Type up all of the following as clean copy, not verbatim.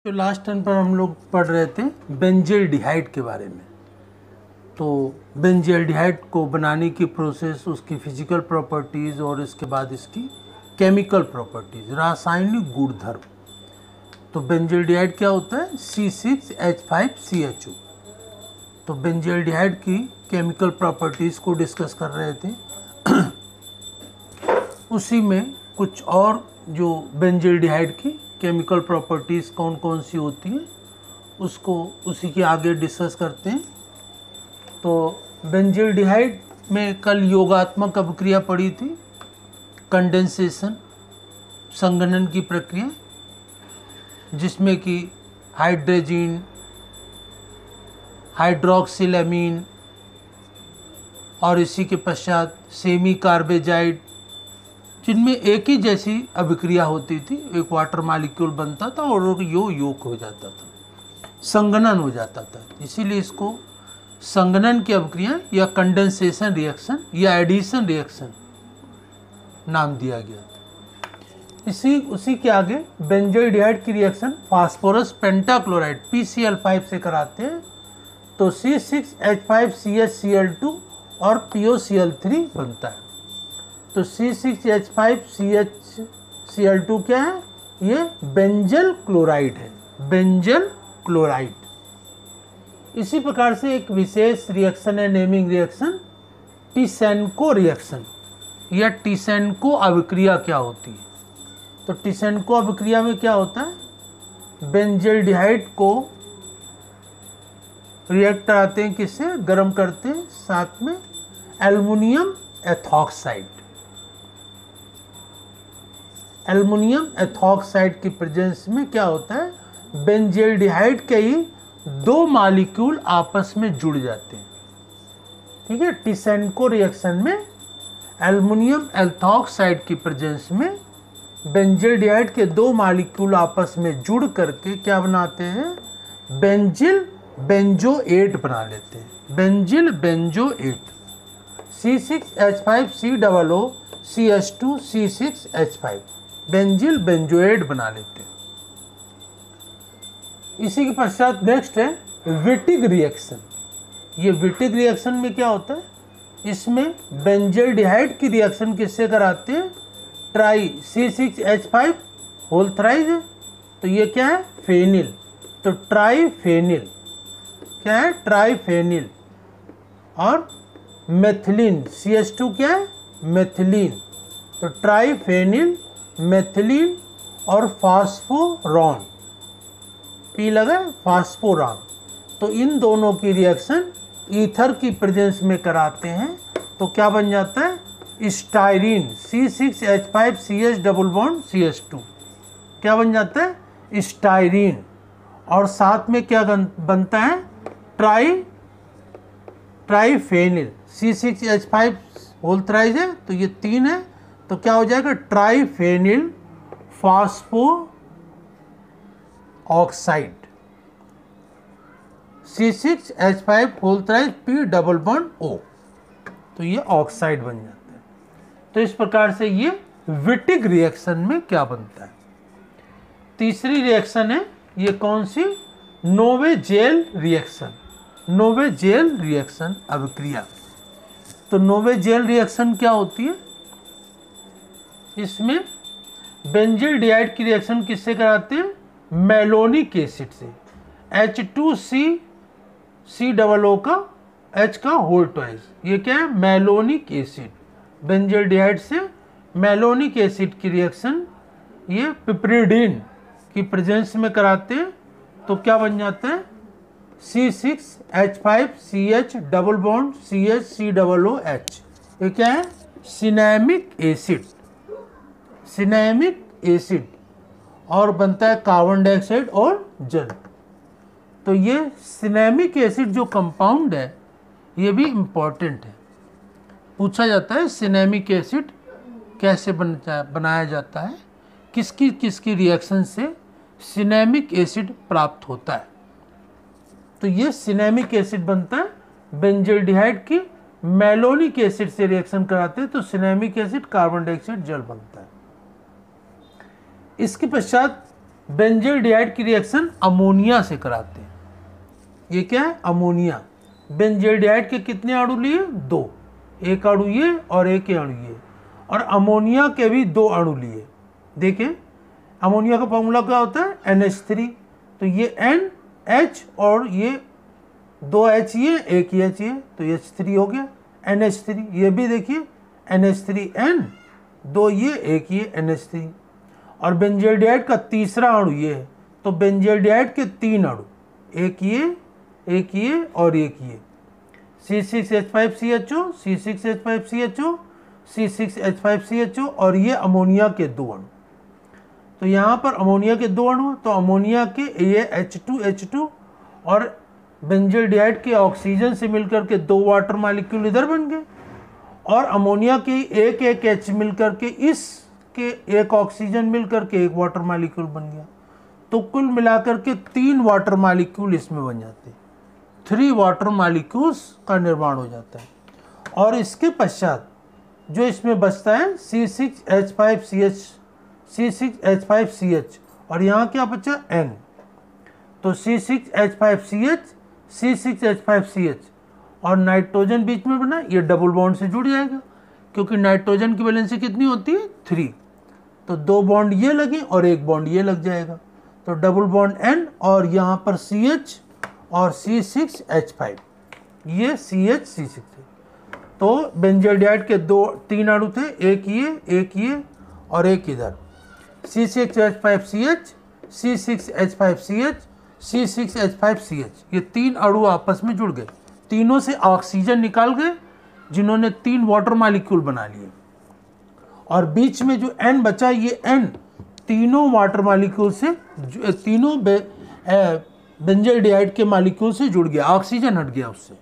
तो last turn पर हम लोग पढ़ रहे थे बेंजील्डिहाइड के बारे में। तो बेंजील्डिहाइड को बनाने की प्रोसेस, उसकी फिजिकल प्रॉपर्टीज़ और इसके बाद इसकी केमिकल प्रॉपर्टीज़, रासायनिक गुणधर्म। तो बेंजील्डिहाइड क्या होता है? C6H5CHO। तो बेंजील्डिहाइड की केमिकल प्रॉपर्टीज़ को डिस्कस कर रहे थे। उसी में कुछ और जो बेंजील्डिहाइड की केमिकल प्रॉपर्टीज़ कौन कौन सी होती हैं उसको उसी के आगे डिस्कस करते हैं। तो बेंजील्डिहाइड में कल योगात्मक अभिक्रिया पड़ी थी, कंडेंसेशन, संघनन की प्रक्रिया, जिसमें कि हाइड्रोजीन, हाइड्रोक्सिलैमीन और इसी के पश्चात सेमी कार्बेजाइड, जिनमें एक ही जैसी अभिक्रिया होती थी, एक वाटर मॉलिक्यूल बनता था और योग हो जाता था, संघनन हो जाता था। इसीलिए इसको संघनन की अभिक्रिया या कंडेंसेशन रिएक्शन या एडिशन रिएक्शन नाम दिया गया था। उसी के आगे बेंजील्डिहाइड की रिएक्शन फास्फोरस पेंटाक्लोराइड PCl5 से कराते हैं तो C6H5CHCl2 और POCl3 बनता है। तो C6H5CHCl2 क्या है? ये बेंजल क्लोराइड है, बेंजल क्लोराइड। इसी प्रकार से एक विशेष रिएक्शन है, नेमिंग रिएक्शन, टिसेनको रिएक्शन या टिसेनको अभिक्रिया क्या होती है? तो टिसेनको अभिक्रिया में क्या होता है? बेंजील्डिहाइड को रिएक्ट कराते हैं, किससे? गर्म करते हैं, साथ में एल्युमिनियम एथॉक्साइड। एल्युमिनियम एथॉक्साइड की प्रेजेंस में क्या होता है? बेंजील्डिहाइड के ही दो मॉलिक्यूल आपस में जुड़ जाते हैं। ठीक है, टिसेनको रिएक्शन में एल्युमिनियम एथॉक्साइड की प्रेजेंस में बेंजील्डिहाइड के दो मॉलिक्यूल आपस में जुड़ करके क्या बनाते हैं? बेंजिल बेंजोएट बना लेते हैं, benzyl benzoate. C6H5COO CH2C6H5 benzyl benzoate बना लेते हैं। इसी के पश्चात नेक्स्ट है विटिग रिएक्शन। ये विटिग रिएक्शन में क्या होता है? इसमें बेंजील्डिहाइड की रिएक्शन किससे कराते हैं? ट्राई C6H5 होल थ्राइज है, तो ये क्या है? फेनिल। तो ट्राइफेनिल क्या है? ट्राइफेनिल। और मेथिलीन CH2 क्या है? मेथिलीन। तो ट्राइफेनिल, मेथिलीन और फास्फोरॉन, पी लगा, फास्फोरॉन। तो इन दोनों की रिएक्शन ईथर की प्रेजेंस में कराते हैं तो क्या बन जाता है? Styrene C6H5CH double bond CH2 क्या बन जाता है? स्टाइरीन। और साथ में क्या बनता है? ट्राइफेनिल। C6H5 होल थ्राइज है तो ये 3 है, तो क्या हो जाएगा? Triphenyl phospho oxide. C6H5 whole thrice P double bond O, तो ये ऑक्साइड बन जाता है। तो इस प्रकार से ये विटिग रिएक्शन में क्या बनता है? तीसरी रिएक्शन है, ये कौन सी? नोवेजेल रिएक्शन। नोवेजेल रिएक्शन अभिक्रिया। तो नोवेजेल रिएक्शन क्या होती है? इसमें बेंजील्डिहाइड की रिएक्शन किससे कराते हैं? मैलोनिक एसिड से, H2CCOO का H का होल ट्वाइस। ये क्या है? Malonic acid. बेंजील्डिहाइड से मैलोनिक एसिड की रिएक्शन ये पिपरिडीन की प्रेजेंस में कराते हैं तो क्या बन जाता है? C6H5CH double bond CHCOOH। ये क्या है? Cinnamic acid. सिनेमिक एसिड और बनता है कार्बन डाइऑक्साइड और जल। तो ये सिनेमिक एसिड जो कंपाउंड है ये भी इम्पॉर्टेंट है। पूछा जाता है सिनेमिक एसिड कैसे बनाया जाता है, किसकी किसकी रिएक्शन से सिनेमिक एसिड प्राप्त होता है। तो ये सिनेमिक एसिड बनता है बेंजील्डिहाइड की मैलोनिक एसिड से रिएक्शन कराते हैं तो सिनेमिक एसिड कार्बन डाइऑक्साइड जल बनता है। इसके पश्चात बेंजल्डिहाइड की रिएक्शन अमोनिया से कराते हैं। ये क्या है? अमोनिया। बेंजल्डिहाइड के कितने अणु लिए? 2, एक अणु ये और एक अणु ये। और अमोनिया के भी 2 अणु लिए। देखें अमोनिया का फॉर्मूला क्या होता है? NH3। तो ये NH और ये 2H ये, एक ही H ये, तो H3 हो गया NH3। ये भी देखिए NH3N, 2 ये, एक ये NH3। और बेंजल्डिहाइड का तीसरा अणु ये है, तो बेंजल्डिहाइड के 3 अणु, एक ये और एक ये, C6H5CHO, C6H5CHO, C6H5CHO, और ये अमोनिया के 2 अणु। तो यहाँ पर अमोनिया के 2 अणु, तो अमोनिया के ये H2 और बेंजल्डिहाइड के ऑक्सीजन से मिलकर के 2 वाटर मॉलिक्यूल इधर बन गए, और अमोनिया की एक H मिलकर के इसके एक ऑक्सीजन मिलकर के 1 वाटर मॉलिक्यूल बन गया। तो कुल मिलाकर के 3 वाटर मॉलिक्यूल इसमें बन जाते हैं, 3 वाटर मॉलिक्यूल्स का निर्माण हो जाता है। और इसके पश्चात जो इसमें बचता है C6H5CH, और यहाँ क्या बचा? N। तो C6H5CH, C6H5CH, और नाइट्रोजन बीच में बना, ये डबल बॉन्ड से जुड़ जाएगा, क्योंकि नाइट्रोजन की वैलेंसी कितनी होती है? 3। तो 2 बॉन्ड ये लगे और 1 बॉन्ड ये लग जाएगा, तो डबल बॉन्ड N, और यहाँ पर CH और C6H5, ये CH तो बेंजल्डिहाइड के 3 अणु थे, एक ये और एक इधर, C6H5CH, C6H5CH, C6H5CH, ये 3 अणु आपस में जुड़ गए, तीनों से ऑक्सीजन निकाल गए, जिन्होंने 3 वाटर मॉलिक्यूल बना लिए। और बीच में जो N बचा, ये N तीनों वाटर मॉलिक्यूल से, तीनों बेंजल्डिहाइड के मॉलिक्यूल से जुड़ गया, ऑक्सीजन हट गया उससे,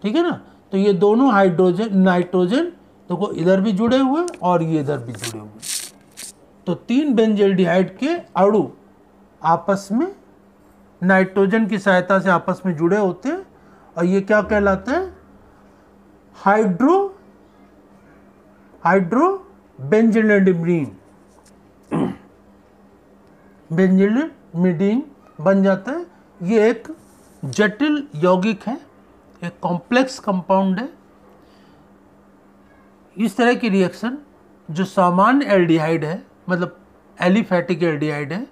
ठीक है ना। तो ये दोनों हाइड्रोजन नाइट्रोजन देखो इधर भी जुड़े हुए और ये इधर भी जुड़े हुए। तो 3 बेंजल्डिहाइड के अणु आपस में नाइट्रोजन की सहायता से आपस में जुड़े होते हैं, और ये क्या कहलाता है? हाइड्रो बेंजलिडिन बन जाता है। ये एक जटिल यौगिक है, एक कॉम्प्लेक्स कंपाउंड है। इस तरह की रिएक्शन जो सामान्य एल्डिहाइड है, मतलब एलिफैटिक एल्डिहाइड है,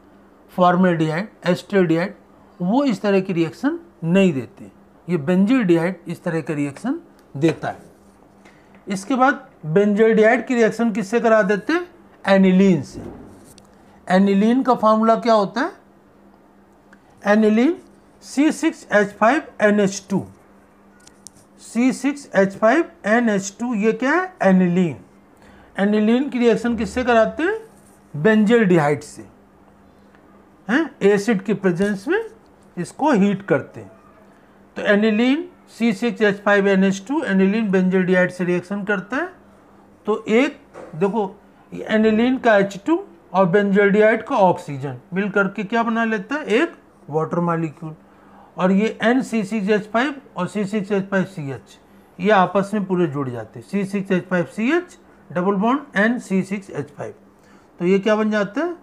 फॉर्मेल्डिहाइड, एस्टल्डिहाइड, वो इस तरह की रिएक्शन नहीं देते। ये बेंजल्डिहाइड इस तरह का रिएक्शन देता है। इसके बाद बेंजल्डिहाइड की रिएक्शन किससे करा देते हैं? एनिलीन से। एनिलीन का फॉर्मूला क्या होता है? एनिलीन C6H5NH2, C6H5NH2, ये क्या है? एनिलीन। एनिलीन की रिएक्शन किससे कराते हैं? बेंजल्डिहाइड से, हैं, एसिड की प्रेजेंस में इसको हीट करते हैं। तो एनिलीन C6H5NH2 एनिलीन बेंजल्डिहाइड से रिएक्शन करता है। तो एक देखो एनिलीन का H2 और बेंजल्डिहाइड का ऑक्सीजन मिल करके क्या बना लेता है? एक वाटर मॉलिक्यूल। और ये NC6H5 और C6H5CH ये आपस में पूरे जुड़ जाते हैं, C6H5CH डबल बॉन्ड NC6H5। तो ये क्या बन जाता है?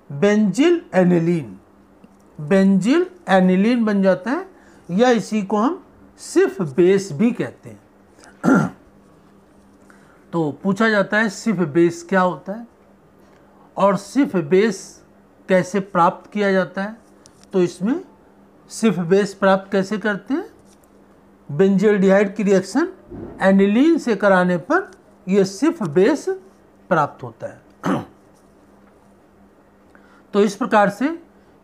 बेंजिल एनिलीन बन जाता है, या इसी को हम सिर्फ बेस भी कहते हैं। तो पूछा जाता है सिर्फ बेस क्या होता है और सिर्फ बेस कैसे प्राप्त किया जाता है। तो इसमें सिर्फ बेस प्राप्त कैसे करते हैं? बेंजल्डिहाइड की रिएक्शन एनिलीन से कराने पर यह सिर्फ बेस प्राप्त होता है। तो इस प्रकार से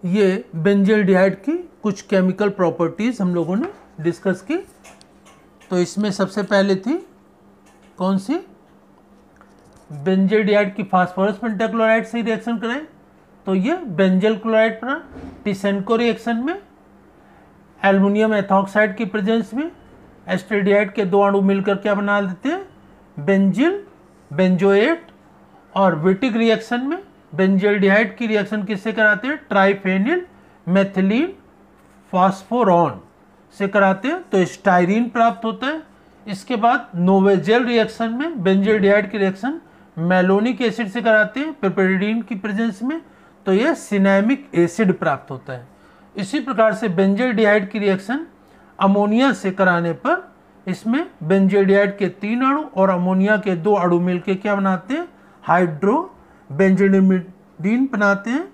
ये बेंजल्डिहाइड की कुछ केमिकल प्रॉपर्टीज हम लोगों ने डिस्कस की। तो इसमें सबसे पहले थी कौन सी? बेंजल्डिहाइड की फास्फोरस पेंटाक्लोराइड से रिएक्शन कराए, तो ये बेंजल क्लोराइड बना। टिसेंको रिएक्शन में एल्युमिनियम एथॉक्साइड की प्रेजेंस में एस्टल्डिहाइड के 2 अणु मिलकर क्या बना देते हैं? Benzyl benzoate. और विटिक रिएक्शन में बेंजल्डिहाइड की रिएक्शन किससे कराते हैं? ट्राइफेनिल मेथिलीन फास्फोरॉन से कराते हैं, तो स्टाइरीन प्राप्त होता है। इसके बाद नोवेजेल रिएक्शन में बेंजल्डिहाइड की रिएक्शन मेलोनिक एसिड से कराते हैं पिपेरिडीन की प्रेजेंस में, तो ये सिनेमिक एसिड प्राप्त होता है। इसी प्रकार से बेंजोल्डिहाइड की रिएक्शन अमोनिया से कराने पर इसमें बेंजोल्डिहाइड के 3 अणु और अमोनिया के 2 अणु मिलकर क्या बनाते हैं, हाइड्रो बेंजोडिमिडीन बनाते हैं।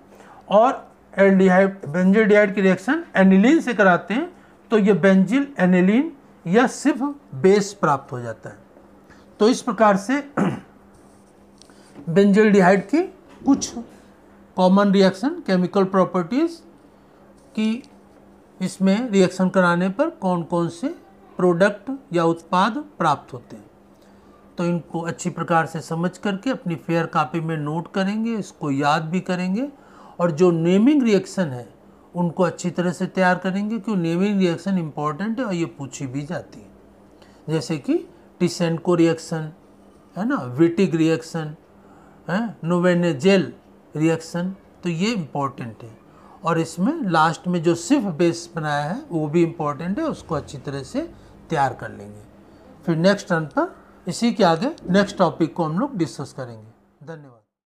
और एल्डिहाइड बेंजोल्डिहाइड की रिएक्शन एनिलीन से कराते हैं तो ये बेंजिल एनिलीन या सिर्फ बेस प्राप्त हो जाता है। तो इस प्रकार से बेंजोल्डिहाइड की कुछ कॉमन रिएक्शन केमिकल प्रॉपर्टीज की इसमें रिएक्शन कराने पर कौन कौन से प्रोडक्ट या उत्पाद प्राप्त होते हैं। तो इनको अच्छी प्रकार से समझ करके अपनी फेयर कॉपी में नोट करेंगे, इसको याद भी करेंगे और जो नेमिंग रिएक्शन है उनको अच्छी तरह से तैयार करेंगे, क्योंकि नेमिंग रिएक्शन इंपॉर्टेंट है और ये पूछी भी जाती है। जैसे कि टिसेंको रिएक्शन है ना, विटिग रिएक्शन है, नोवेनेजेल रिएक्शन, तो ये इम्पॉर्टेंट है। और इसमें लास्ट में जो सिर्फ बेस बनाया है वो भी इम्पॉर्टेंट है, उसको अच्छी तरह से तैयार कर लेंगे। फिर नेक्स्ट टर्न पर इसी के आगे नेक्स्ट टॉपिक को हम लोग डिस्कस करेंगे। धन्यवाद।